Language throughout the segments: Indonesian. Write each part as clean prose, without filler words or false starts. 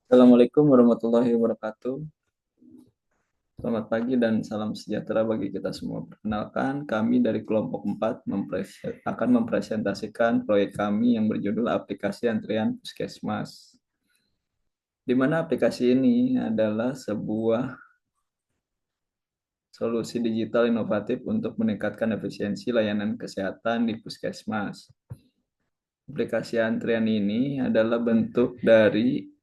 Assalamualaikum warahmatullahi wabarakatuh. Selamat pagi dan salam sejahtera bagi kita semua. Perkenalkan, kami dari kelompok 4 akan mempresentasikan proyek kami yang berjudul Aplikasi Antrian Puskesmas. Di mana aplikasi ini adalah sebuah solusi digital inovatif untuk meningkatkan efisiensi layanan kesehatan di puskesmas. Aplikasi antrian ini adalah bentuk dari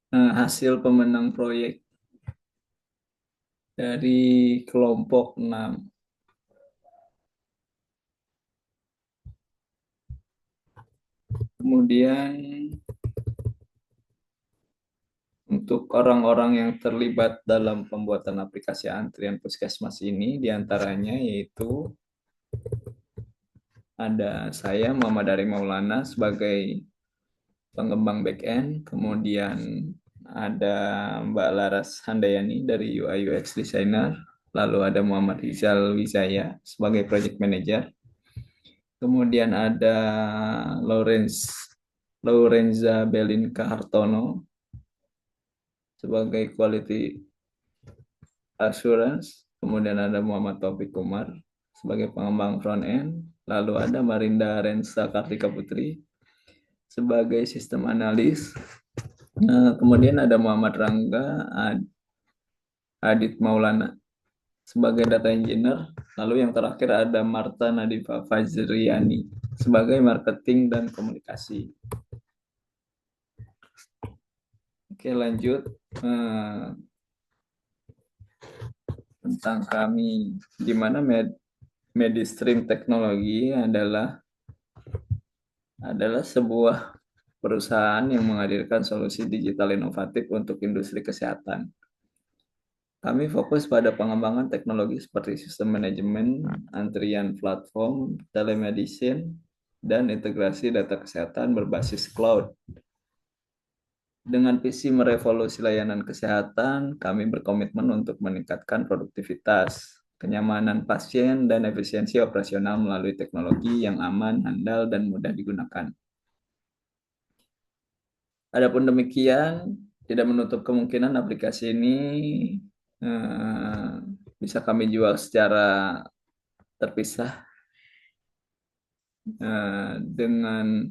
hasil pemenang proyek dari kelompok 6. Kemudian untuk orang-orang yang terlibat dalam pembuatan aplikasi antrian puskesmas ini diantaranya yaitu ada saya Muhammad Ari Maulana sebagai pengembang backend, kemudian ada Mbak Laras Handayani dari UI UX designer, lalu ada Muhammad Rizal Wijaya sebagai project manager, kemudian ada Laurenza Belinka Hartono sebagai quality assurance, kemudian ada Muhammad Taufik Umar sebagai pengembang front end, lalu ada Marinda Rensa Kartika Putri sebagai sistem analis, kemudian ada Muhammad Rangga Adit Maulana sebagai data engineer, lalu yang terakhir ada Marta Nadifa Fajriani sebagai marketing dan komunikasi. Oke, lanjut tentang kami, di mana Medistream Teknologi adalah sebuah perusahaan yang menghadirkan solusi digital inovatif untuk industri kesehatan. Kami fokus pada pengembangan teknologi seperti sistem manajemen, antrian platform, telemedicine, dan integrasi data kesehatan berbasis cloud. Dengan visi merevolusi layanan kesehatan, kami berkomitmen untuk meningkatkan produktivitas, kenyamanan pasien, dan efisiensi operasional melalui teknologi yang aman, handal, dan mudah digunakan. Adapun demikian, tidak menutup kemungkinan aplikasi ini bisa kami jual secara terpisah dengan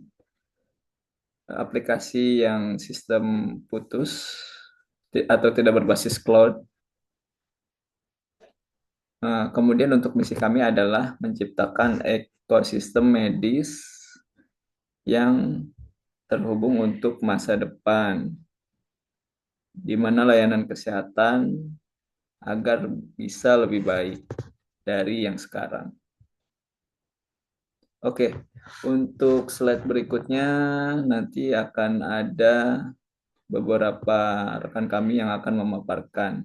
aplikasi yang sistem putus atau tidak berbasis cloud. Kemudian untuk misi kami adalah menciptakan ekosistem medis yang terhubung untuk masa depan, di mana layanan kesehatan agar bisa lebih baik dari yang sekarang. Oke, untuk slide berikutnya nanti akan ada beberapa rekan kami yang akan memaparkan.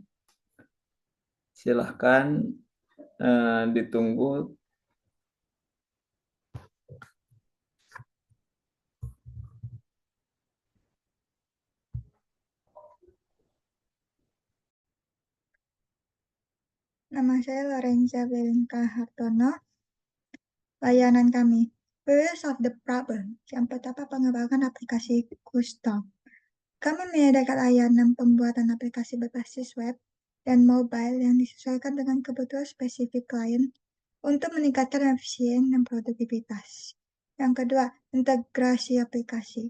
Silahkan ditunggu. Nama saya Lorenza Belinka Hartono. Layanan kami, we solve the problem. Yang pertama, pengembangan aplikasi custom. Kami menyediakan layanan pembuatan aplikasi berbasis web dan mobile yang disesuaikan dengan kebutuhan spesifik klien untuk meningkatkan efisien dan produktivitas. Yang kedua, integrasi aplikasi.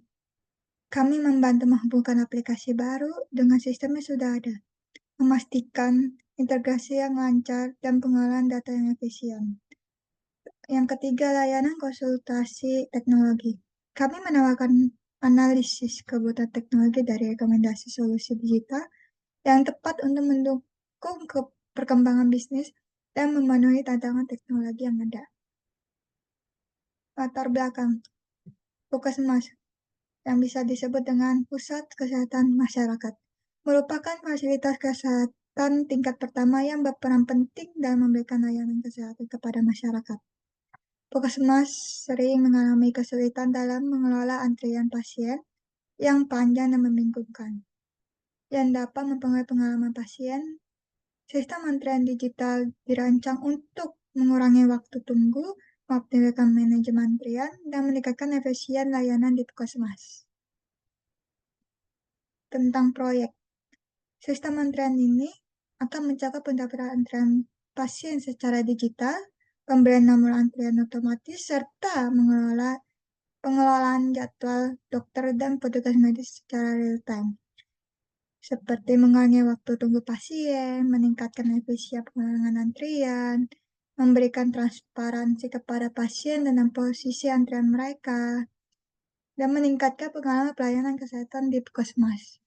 Kami membantu menghubungkan aplikasi baru dengan sistem yang sudah ada, memastikan integrasi yang lancar dan pengolahan data yang efisien. Yang ketiga, layanan konsultasi teknologi. Kami menawarkan analisis kebutuhan teknologi dari rekomendasi solusi digital yang tepat untuk mendukung perkembangan bisnis dan memenuhi tantangan teknologi yang ada. Latar belakang Puskesmas yang bisa disebut dengan pusat kesehatan masyarakat merupakan fasilitas kesehatan tingkat pertama yang berperan penting dalam memberikan layanan kesehatan kepada masyarakat. Puskesmas sering mengalami kesulitan dalam mengelola antrian pasien yang panjang dan membingungkan, yang dapat mempengaruhi pengalaman pasien. Sistem antrian digital dirancang untuk mengurangi waktu tunggu, mengoptimalkan manajemen antrian, dan meningkatkan efisien layanan di puskesmas. tentang proyek. Sistem antrian ini akan mencakup pendaftaran antrian pasien secara digital, pemberian nomor antrian otomatis, serta pengelolaan jadwal dokter dan petugas medis secara real-time, seperti mengurangi waktu tunggu pasien, meningkatkan efisiensi penanganan antrian, memberikan transparansi kepada pasien tentang posisi antrian mereka, dan meningkatkan pengalaman pelayanan kesehatan di puskesmas.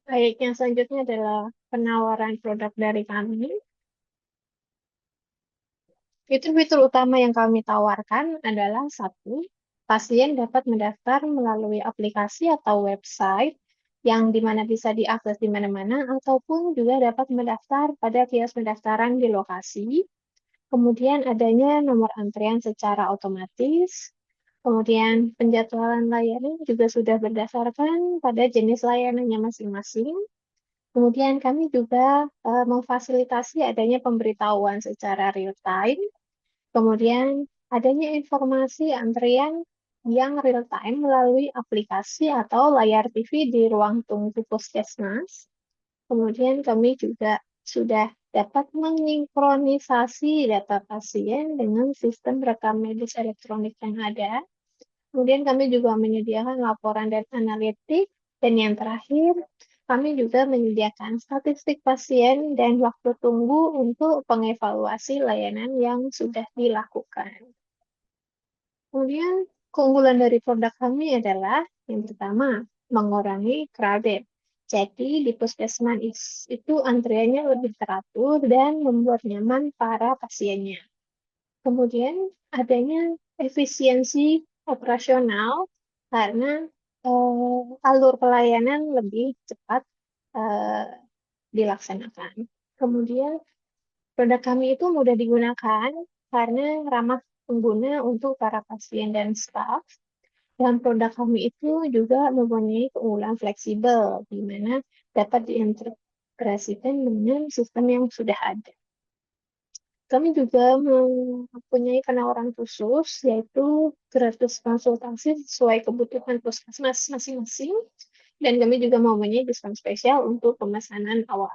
Baik, yang selanjutnya adalah penawaran produk dari kami. Fitur-fitur utama yang kami tawarkan adalah satu, pasien dapat mendaftar melalui aplikasi atau website yang dimana bisa diakses di mana-mana, ataupun juga dapat mendaftar pada kios pendaftaran di lokasi. Kemudian adanya nomor antrian secara otomatis. Kemudian penjadwalan layanan juga sudah berdasarkan pada jenis layanannya masing-masing. Kemudian kami juga memfasilitasi adanya pemberitahuan secara real time. Kemudian adanya informasi antrian yang real time melalui aplikasi atau layar TV di ruang tunggu puskesmas. Kemudian kami juga sudah dapat mensinkronisasi data pasien dengan sistem rekam medis elektronik yang ada. Kemudian kami juga menyediakan laporan dan analitik. Dan yang terakhir, kami juga menyediakan statistik pasien dan waktu tunggu untuk pengevaluasi layanan yang sudah dilakukan. Kemudian keunggulan dari produk kami adalah yang pertama, mengurangi crowded. Jadi di puskesmas itu antriannya lebih teratur dan membuat nyaman para pasiennya. Kemudian adanya efisiensi operasional karena alur pelayanan lebih cepat eh, dilaksanakan. Kemudian produk kami itu mudah digunakan karena ramah pengguna untuk para pasien dan staf. Dan produk kami itu juga mempunyai keunggulan fleksibel, di mana dapat diintegrasikan dengan sistem yang sudah ada. Kami juga mempunyai penawaran khusus, yaitu gratis konsultasi sesuai kebutuhan puskesmas masing-masing, dan kami juga mempunyai diskon spesial untuk pemesanan awal.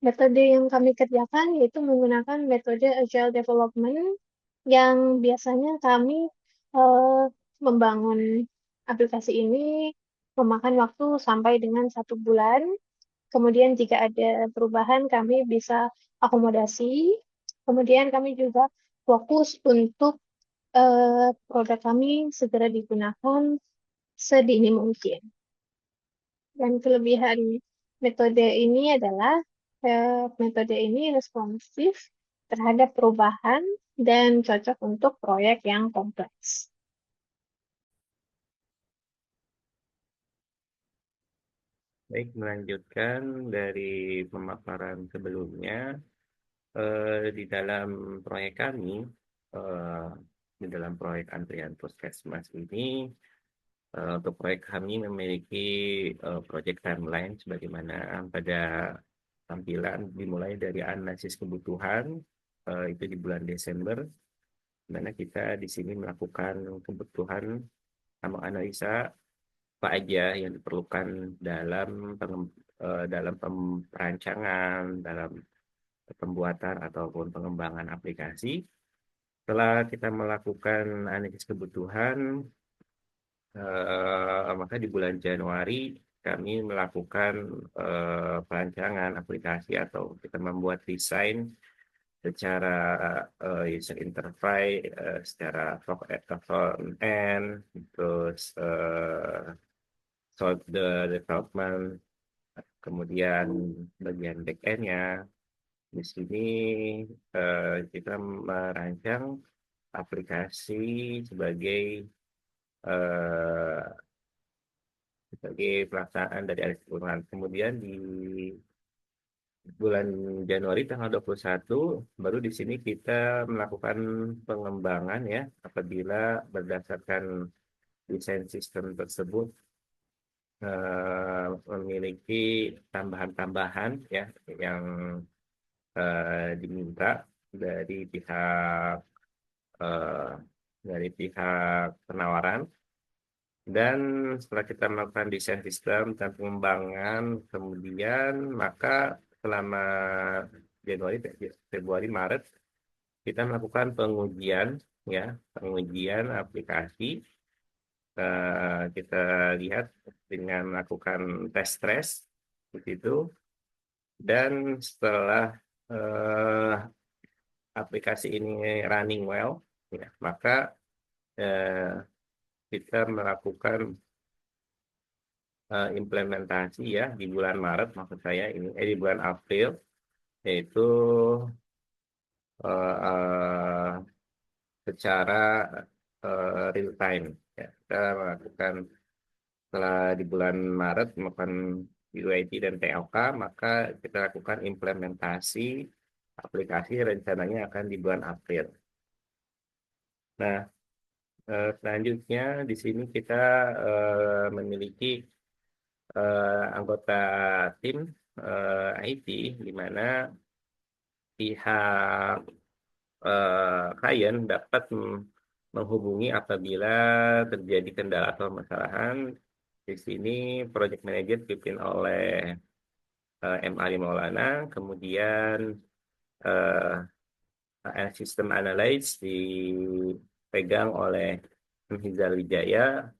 Metode yang kami kerjakan yaitu menggunakan metode Agile Development, yang biasanya kami membangun aplikasi ini memakan waktu sampai dengan 1 bulan. Kemudian jika ada perubahan kami bisa akomodasi. Kemudian kami juga fokus untuk produk kami segera digunakan sedini mungkin. Dan kelebihan metode ini adalah metode ini responsif terhadap perubahan dan cocok untuk proyek yang kompleks. Baik, melanjutkan dari pemaparan sebelumnya, di dalam proyek kami, di dalam proyek antrian puskesmas ini, untuk proyek kami memiliki proyek timeline sebagaimana pada tampilan, dimulai dari analisis kebutuhan, itu di bulan Desember, di mana kita di sini melakukan kebutuhan, menganalisa apa aja yang diperlukan dalam perancangan, dalam pembuatan ataupun pengembangan aplikasi. Setelah kita melakukan analisis kebutuhan, maka di bulan Januari kami melakukan perancangan aplikasi atau kita membuat desain secara user interface, secara front end, terus solve the development, kemudian bagian back end-nya. Di sini kita merancang aplikasi eh, sebagai pelaksanaan dari analisis kebutuhan. Kemudian di bulan Januari tanggal 21 baru di sini kita melakukan pengembangan ya, apabila berdasarkan desain sistem tersebut memiliki tambahan-tambahan ya yang diminta dari pihak eh, penawaran. Dan setelah kita melakukan desain sistem dan pengembangan, kemudian maka selama Januari, Februari, Maret kita melakukan pengujian ya, pengujian aplikasi. Kita lihat dengan melakukan tes stress begitu. Dan setelah aplikasi ini running well, ya, maka eh, kita melakukan implementasi ya di bulan Maret, maksud saya ini di bulan April, yaitu eh, eh, secara real time. Ya, kita melakukan setelah di bulan Maret melakukan UAT dan TLK, maka kita lakukan implementasi aplikasi rencananya akan di bulan April. Nah, selanjutnya di sini kita memiliki anggota tim IT di mana pihak klien dapat menghubungi apabila terjadi kendala atau masalahkan. Di sini project manager dipimpin oleh M. Ali Maulana, kemudian sistem analyst dipegang oleh M. Hizal Wijaya,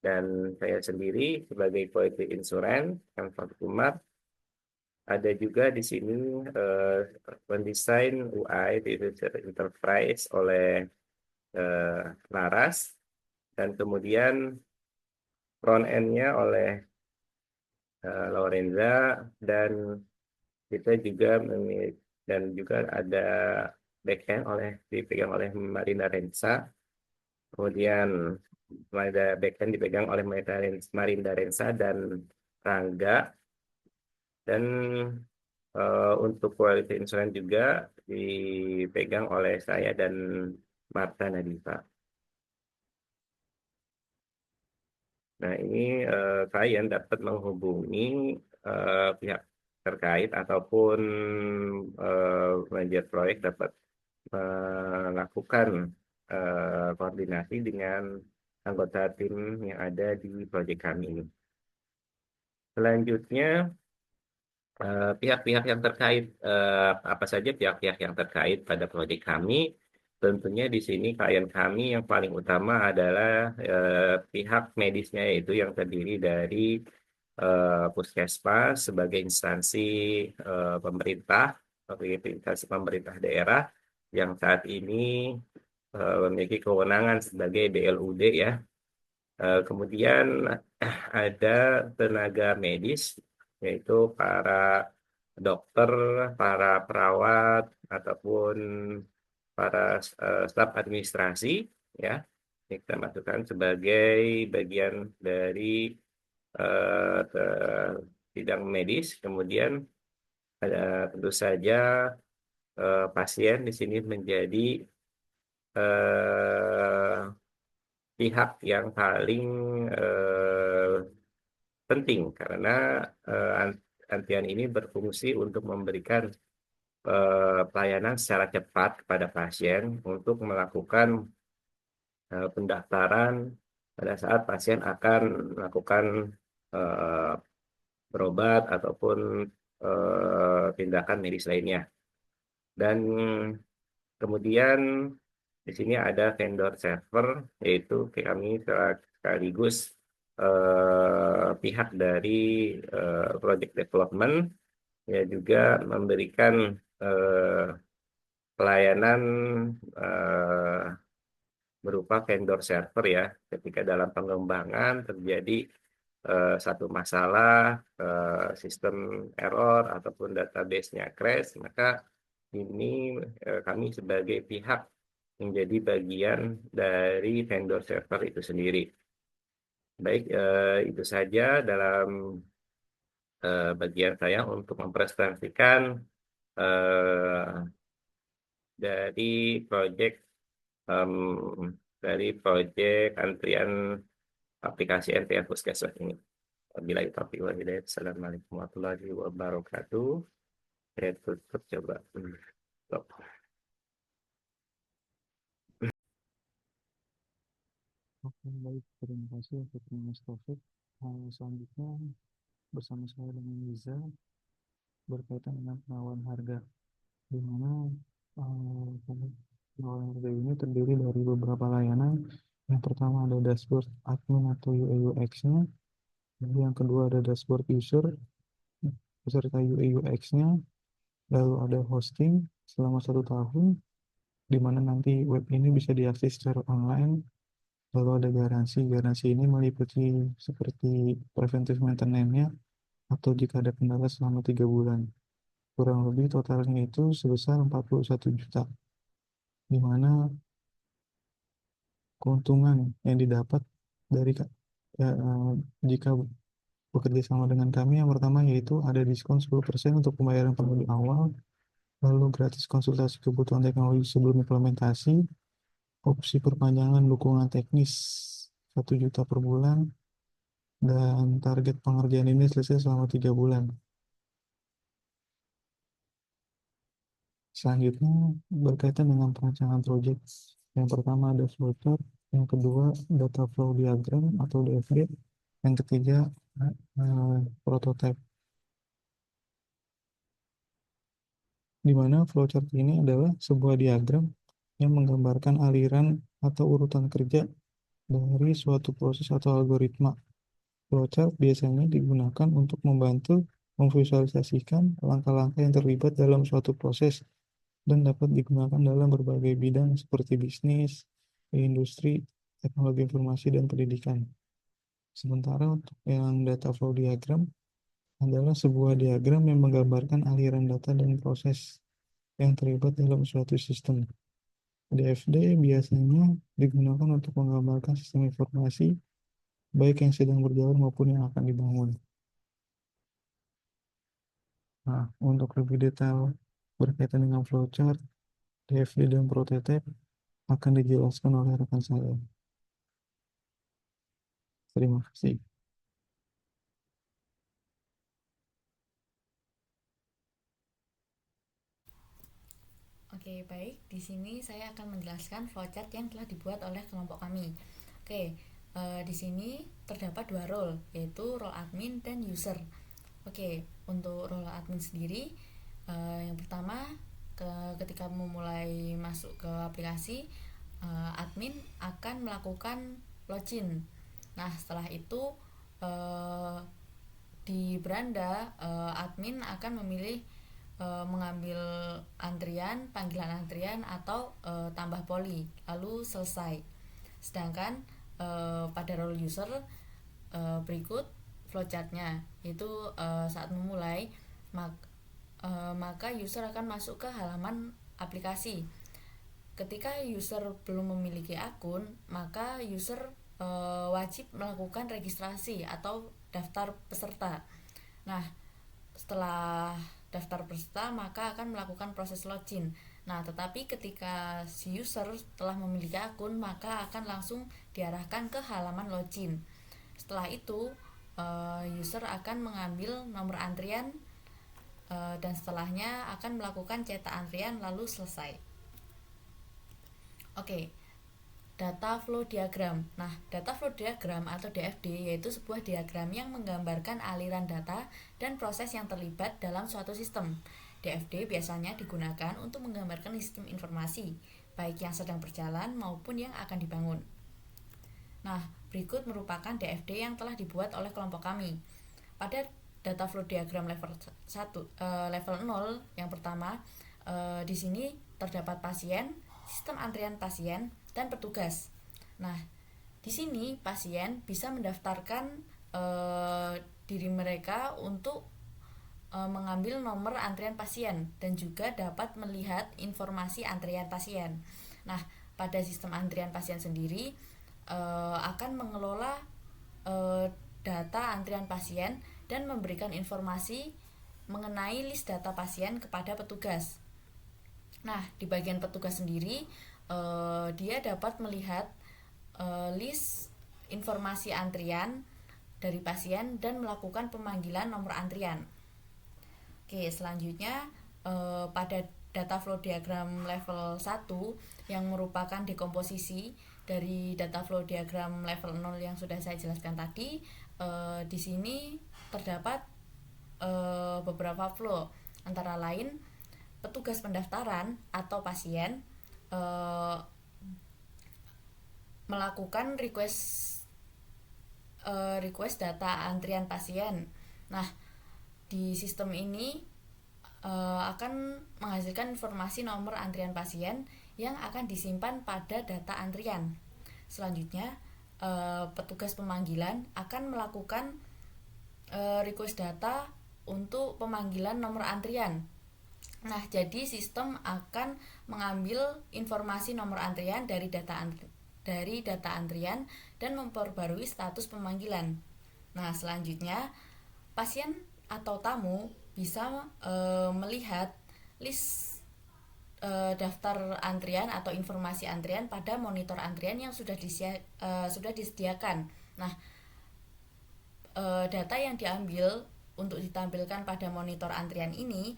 dan saya sendiri sebagai quality insurance yang Umar. Ada juga di sini mendesain UI user enterprise oleh Laras, dan kemudian front end-nya oleh Lorenza, dan kita juga dan juga ada back-end dipegang oleh Marina Rensa. Kemudian ada back-end dipegang oleh Marinda Rensa dan Rangga. Dan untuk quality insurance juga dipegang oleh saya dan Marta Nadifa. Nah, ini klien dapat menghubungi pihak terkait ataupun manajer proyek dapat melakukan koordinasi dengan anggota tim yang ada di proyek kami ini. Selanjutnya, pihak-pihak yang terkait, apa saja pihak-pihak yang terkait pada proyek kami. Tentunya di sini klien kami yang paling utama adalah pihak medisnya, yaitu yang terdiri dari Puskesmas sebagai instansi pemerintah, instansi pemerintah daerah yang saat ini memiliki kewenangan sebagai BLUD ya. Kemudian ada tenaga medis, yaitu para dokter, para perawat, ataupun para staf administrasi, ya. Ini kita masukkan sebagai bagian dari bidang medis. Kemudian ada tentu saja pasien di sini menjadi pihak yang paling penting karena antian ini berfungsi untuk memberikan pelayanan secara cepat kepada pasien untuk melakukan pendaftaran pada saat pasien akan melakukan berobat ataupun tindakan medis lainnya. Dan kemudian di sini ada vendor server, yaitu kami sekaligus pihak dari project development, ya juga memberikan pelayanan berupa vendor server ya. Ketika dalam pengembangan terjadi satu masalah, sistem error ataupun database-nya crash, maka ini kami sebagai pihak menjadi bagian dari vendor server itu sendiri. Baik, itu saja dalam bagian saya untuk mempresentasikan dari proyek antrian aplikasi NTF Puskesmas ini. Wabillahi taufiq wal hidayah. Assalamualaikum warahmatullahi wabarakatuh. Saya tutup coba. Stop. Oke, baik. Terima kasih untuk Mas Taufik. Selanjutnya bersama saya dengan Liza berkaitan dengan penawaran harga, di mana penawaran harga ini terdiri dari beberapa layanan. Yang pertama ada dashboard admin atau UI UX-nya, lalu yang kedua ada dashboard user beserta UI UX-nya, lalu ada hosting selama 1 tahun, di mana nanti web ini bisa diakses secara online. Lalu ada garansi. Garansi ini meliputi seperti preventive maintenance-nya atau jika ada kendala selama 3 bulan. Kurang lebih totalnya itu sebesar 41 juta, di mana keuntungan yang didapat dari jika bekerja sama dengan kami, yang pertama yaitu ada diskon 10% untuk pembayaran penghuni awal, lalu gratis konsultasi kebutuhan teknologi sebelum implementasi, opsi perpanjangan dukungan teknis 1 juta per bulan, dan target pengerjaan ini selesai selama 3 bulan. Selanjutnya berkaitan dengan perancangan proyek. Yang pertama ada flowchart, yang kedua data flow diagram atau DFD, yang ketiga prototype. Di mana flowchart ini adalah sebuah diagram yang menggambarkan aliran atau urutan kerja dari suatu proses atau algoritma. Flowchart biasanya digunakan untuk membantu memvisualisasikan langkah-langkah yang terlibat dalam suatu proses dan dapat digunakan dalam berbagai bidang seperti bisnis, industri, teknologi informasi, dan pendidikan. Sementara untuk yang data flow diagram adalah sebuah diagram yang menggambarkan aliran data dan proses yang terlibat dalam suatu sistem. DFD biasanya digunakan untuk menggambarkan sistem informasi, baik yang sedang berjalan maupun yang akan dibangun. Nah, untuk lebih detail berkaitan dengan flowchart, DFD dan prototype akan dijelaskan oleh rekan saya. Terima kasih. Oke, baik. Di sini saya akan menjelaskan flowchart yang telah dibuat oleh kelompok kami. Oke, di sini terdapat 2 role, yaitu role admin dan user. Oke, untuk role admin sendiri, yang pertama, ketika memulai masuk ke aplikasi, admin akan melakukan login. Nah, setelah itu di beranda, admin akan memilih mengambil antrian, panggilan antrian, atau tambah poli, lalu selesai. Sedangkan pada role user berikut flowchartnya, yaitu saat memulai maka user akan masuk ke halaman aplikasi. Ketika user belum memiliki akun, maka user wajib melakukan registrasi atau daftar peserta. Nah, setelah daftar peserta maka akan melakukan proses login. Nah, tetapi ketika si user telah memiliki akun maka akan langsung diarahkan ke halaman login. Setelah itu user akan mengambil nomor antrian dan setelahnya akan melakukan cetak antrian lalu selesai. Oke, data flow diagram. Nah, data flow diagram atau DFD yaitu sebuah diagram yang menggambarkan aliran data dan proses yang terlibat dalam suatu sistem. DFD biasanya digunakan untuk menggambarkan sistem informasi, baik yang sedang berjalan maupun yang akan dibangun. Nah, berikut merupakan DFD yang telah dibuat oleh kelompok kami. Pada data flow diagram level 0 yang pertama, di sini terdapat pasien, sistem antrian pasien, dan petugas. Nah, di sini pasien bisa mendaftarkan diri mereka untuk mengambil nomor antrian pasien dan juga dapat melihat informasi antrian pasien. Nah, pada sistem antrian pasien sendiri akan mengelola data antrian pasien dan memberikan informasi mengenai list data pasien kepada petugas. Nah, di bagian petugas sendiri dia dapat melihat list informasi antrian dari pasien dan melakukan pemanggilan nomor antrian. Oke, selanjutnya pada data flow diagram level 1 yang merupakan dekomposisi dari data flow diagram level 0 yang sudah saya jelaskan tadi, di sini terdapat beberapa flow, antara lain petugas pendaftaran atau pasien melakukan request data antrian pasien. Nah, di sistem ini akan menghasilkan informasi nomor antrian pasien yang akan disimpan pada data antrian. Selanjutnya, petugas pemanggilan akan melakukan request data untuk pemanggilan nomor antrian. Nah, jadi sistem akan mengambil informasi nomor antrian dari data antrian dan memperbarui status pemanggilan. Nah, selanjutnya pasien atau tamu bisa melihat list daftar antrian atau informasi antrian pada monitor antrian yang sudah disediakan. Nah, data yang diambil untuk ditampilkan pada monitor antrian ini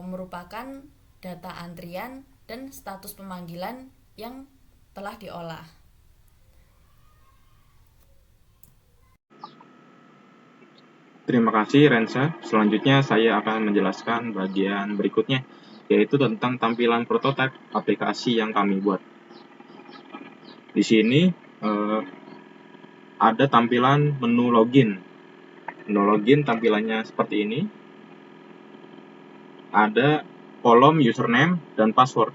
merupakan data antrian dan status pemanggilan yang telah diolah. Terima kasih Rensa. Selanjutnya saya akan menjelaskan bagian berikutnya, yaitu tentang tampilan prototipe aplikasi yang kami buat. Di sini ada tampilan menu login. Menu login tampilannya seperti ini. Ada kolom username dan password.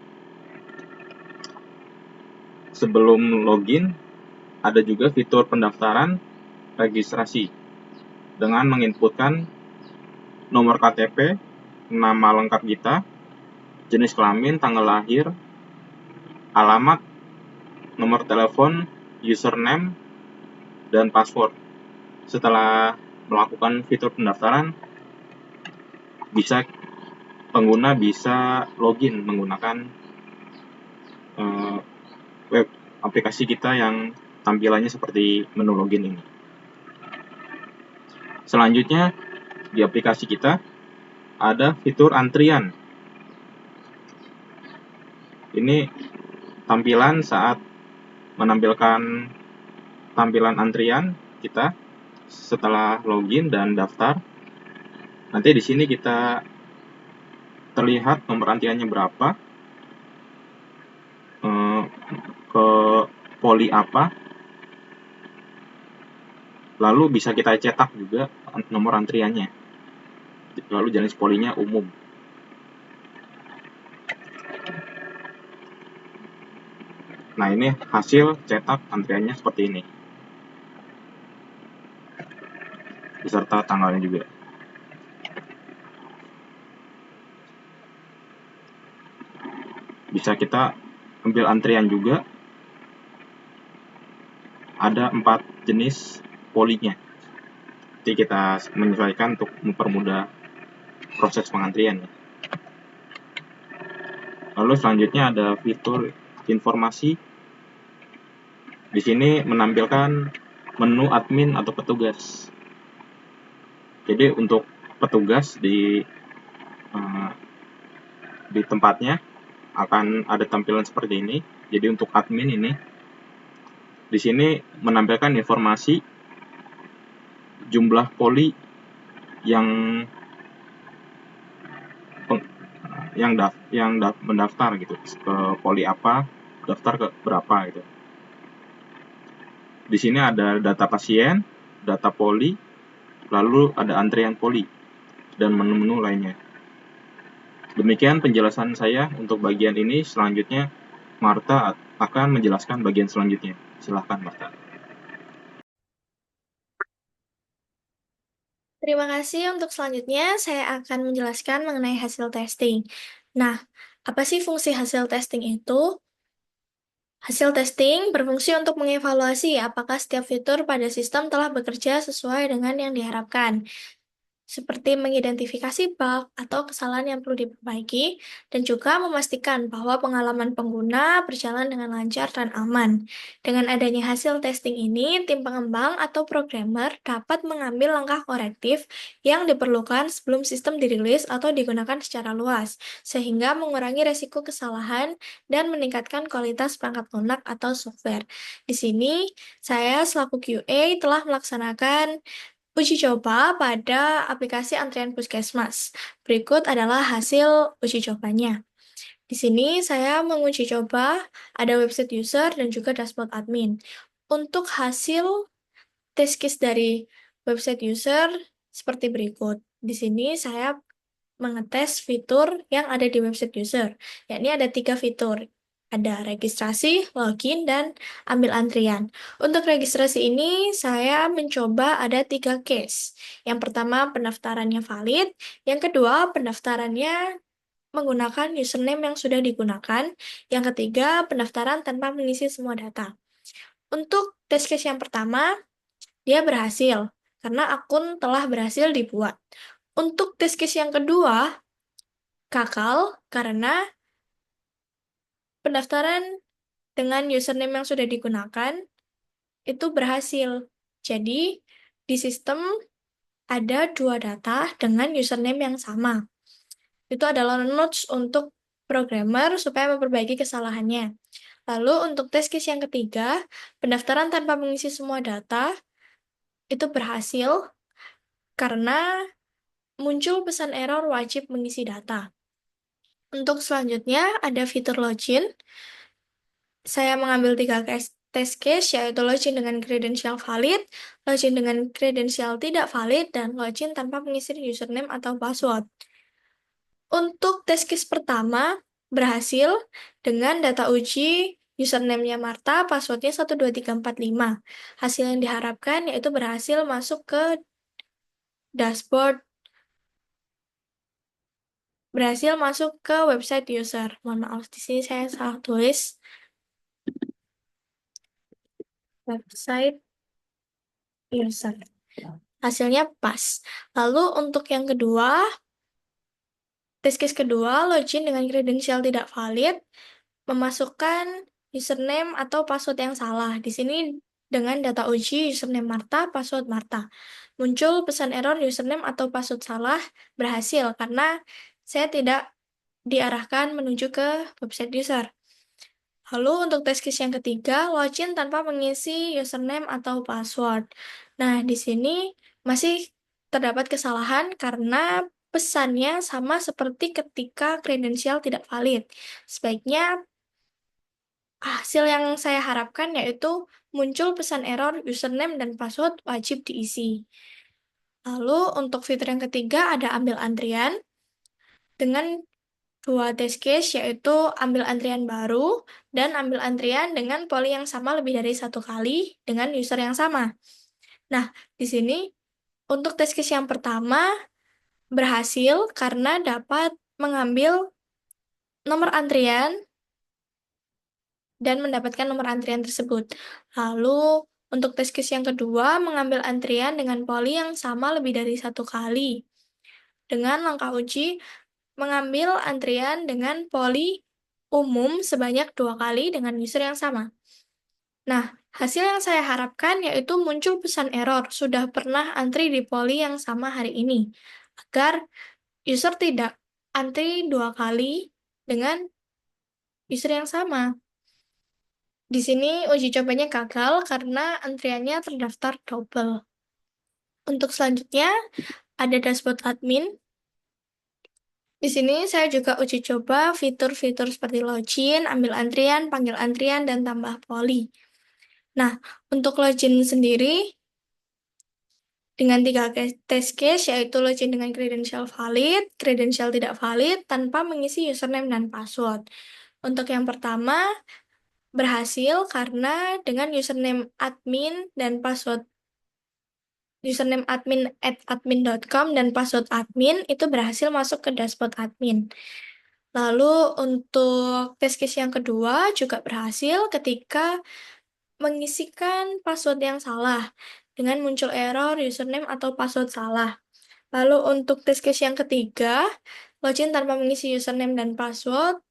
Sebelum login, ada juga fitur pendaftaran registrasi dengan menginputkan nomor KTP, nama lengkap kita, jenis kelamin, tanggal lahir, alamat, nomor telepon, username, dan password. Setelah melakukan fitur pendaftaran, pengguna bisa login menggunakan web aplikasi kita yang tampilannya seperti menu login ini. Selanjutnya, di aplikasi kita ada fitur antrian. Ini tampilan saat menampilkan tampilan antrian kita setelah login dan daftar. Nanti di sini kita terlihat nomor antriannya berapa, ke poli apa, lalu bisa kita cetak juga nomor antriannya, lalu jenis polinya umum. Nah, ini hasil cetak antriannya seperti ini, beserta tanggalnya juga. Bisa kita ambil antrian juga. Ada 4 jenis polinya. Jadi kita menyesuaikan untuk mempermudah proses pengantrian. Lalu selanjutnya ada fitur informasi. Di sini menampilkan menu admin atau petugas. Jadi untuk petugas di tempatnya akan ada tampilan seperti ini. Jadi untuk admin ini, di sini menampilkan informasi jumlah poli yang mendaftar gitu, ke poli apa, daftar ke berapa gitu. Di sini ada data pasien, data poli, lalu ada antrian poli dan menu-menu lainnya. Demikian penjelasan saya untuk bagian ini. Selanjutnya Marta akan menjelaskan bagian selanjutnya. Silahkan Marta. Terima kasih. Untuk selanjutnya, saya akan menjelaskan mengenai hasil testing. Nah, apa sih fungsi hasil testing itu? Hasil testing berfungsi untuk mengevaluasi apakah setiap fitur pada sistem telah bekerja sesuai dengan yang diharapkan. seperti mengidentifikasi bug atau kesalahan yang perlu diperbaiki, dan juga memastikan bahwa pengalaman pengguna berjalan dengan lancar dan aman. Dengan adanya hasil testing ini, tim pengembang atau programmer dapat mengambil langkah korektif yang diperlukan sebelum sistem dirilis atau digunakan secara luas, sehingga mengurangi resiko kesalahan dan meningkatkan kualitas perangkat lunak atau software. Di sini, saya selaku QA telah melaksanakan uji coba pada aplikasi antrian puskesmas. Berikut adalah hasil uji cobanya. Di sini saya menguji coba ada website user dan juga dashboard admin. Untuk hasil test case dari website user seperti berikut. Di sini saya mengetes fitur yang ada di website user, yakni ada 3 fitur. Ada registrasi, login, dan ambil antrian. Untuk registrasi ini, saya mencoba ada 3 case. Yang pertama, pendaftarannya valid. Yang kedua, pendaftarannya menggunakan username yang sudah digunakan. Yang ketiga, pendaftaran tanpa mengisi semua data. Untuk test case yang pertama, dia berhasil, karena akun telah berhasil dibuat. Untuk test case yang kedua, gagal karena pendaftaran dengan username yang sudah digunakan itu berhasil. Jadi, di sistem ada 2 data dengan username yang sama. Itu adalah notes untuk programmer supaya memperbaiki kesalahannya. Lalu untuk test case yang ketiga, pendaftaran tanpa mengisi semua data itu berhasil karena muncul pesan error wajib mengisi data. Untuk selanjutnya ada fitur login. Saya mengambil 3 test case, yaitu login dengan kredensial valid, login dengan kredensial tidak valid, dan login tanpa mengisi username atau password. Untuk test case pertama, berhasil dengan data uji username-nya Marta, password-nya 12345. Hasil yang diharapkan yaitu berhasil masuk ke dashboard, berhasil masuk ke website user. Mohon maaf, di sini saya salah tulis. Website user. Hasilnya pas. Lalu untuk yang kedua, test case kedua, login dengan kredensial tidak valid, memasukkan username atau password yang salah. Di sini dengan data uji username Marta, password Marta. Muncul pesan error username atau password salah, berhasil karena saya tidak diarahkan menuju ke website user. Lalu untuk test case yang ketiga, login tanpa mengisi username atau password. Nah, di sini masih terdapat kesalahan karena pesannya sama seperti ketika kredensial tidak valid. Sebaiknya hasil yang saya harapkan yaitu muncul pesan error username dan password wajib diisi. Lalu untuk fitur yang ketiga ada ambil antrian dengan 2 test case, yaitu ambil antrian baru dan ambil antrian dengan poli yang sama lebih dari 1 kali dengan user yang sama. Nah, di sini untuk test case yang pertama berhasil karena dapat mengambil nomor antrian dan mendapatkan nomor antrian tersebut. Lalu untuk test case yang kedua mengambil antrian dengan poli yang sama lebih dari 1 kali. Dengan langkah uji mengambil antrian dengan poli umum sebanyak 2 kali dengan user yang sama. Nah, hasil yang saya harapkan yaitu muncul pesan error, sudah pernah antri di poli yang sama hari ini, agar user tidak antri 2 kali dengan user yang sama. Di sini uji cobanya gagal karena antriannya terdaftar double. Untuk selanjutnya, ada dashboard admin. Di sini saya juga uji coba fitur-fitur seperti login, ambil antrian, panggil antrian, dan tambah poli. Nah, untuk login sendiri, dengan 3 test case, yaitu login dengan kredensial valid, kredensial tidak valid, tanpa mengisi username dan password. Untuk yang pertama, berhasil karena dengan username admin dan password username admin@admin.com dan password admin itu berhasil masuk ke dashboard admin. Lalu untuk test case yang kedua juga berhasil ketika mengisikan password yang salah dengan muncul error username atau password salah. Lalu untuk test case yang ketiga, login tanpa mengisi username dan password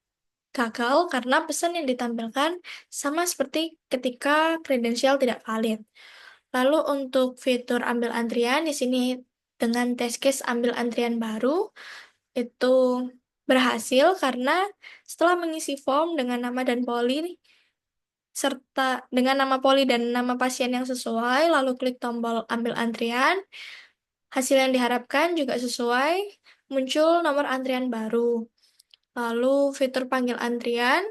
gagal karena pesan yang ditampilkan sama seperti ketika kredensial tidak valid. Lalu untuk fitur ambil antrian di sini dengan test case ambil antrian baru itu berhasil karena setelah mengisi form dengan nama dan poli serta dengan nama poli dan nama pasien yang sesuai, lalu klik tombol ambil antrian, hasil yang diharapkan juga sesuai, muncul nomor antrian baru. Lalu fitur panggil antrian,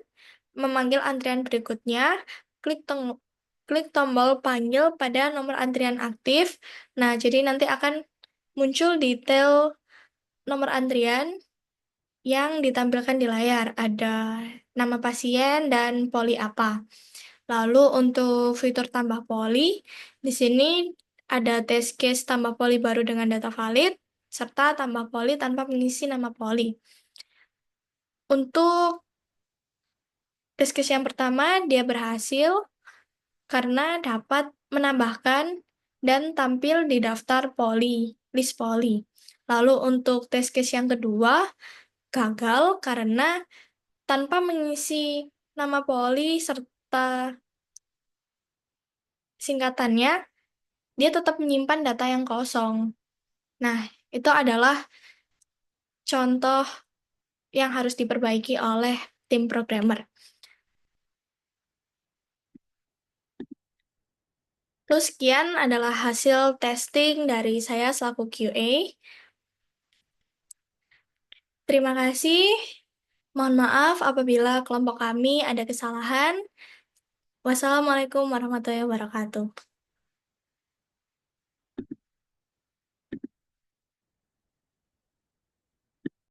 memanggil antrian berikutnya, klik tombol panggil pada nomor antrian aktif. Nah, jadi nanti akan muncul detail nomor antrian yang ditampilkan di layar. Ada nama pasien dan poli apa. Lalu untuk fitur tambah poli, di sini ada test case tambah poli baru dengan data valid, serta tambah poli tanpa mengisi nama poli. Untuk test case yang pertama, dia berhasil karena dapat menambahkan dan tampil di daftar poli, list poli. Lalu untuk test case yang kedua, gagal karena tanpa mengisi nama poli serta singkatannya, dia tetap menyimpan data yang kosong. Nah, itu adalah contoh yang harus diperbaiki oleh tim programmer. Terus sekian adalah hasil testing dari saya selaku QA. Terima kasih. Mohon maaf apabila kelompok kami ada kesalahan. Wassalamualaikum warahmatullahi wabarakatuh.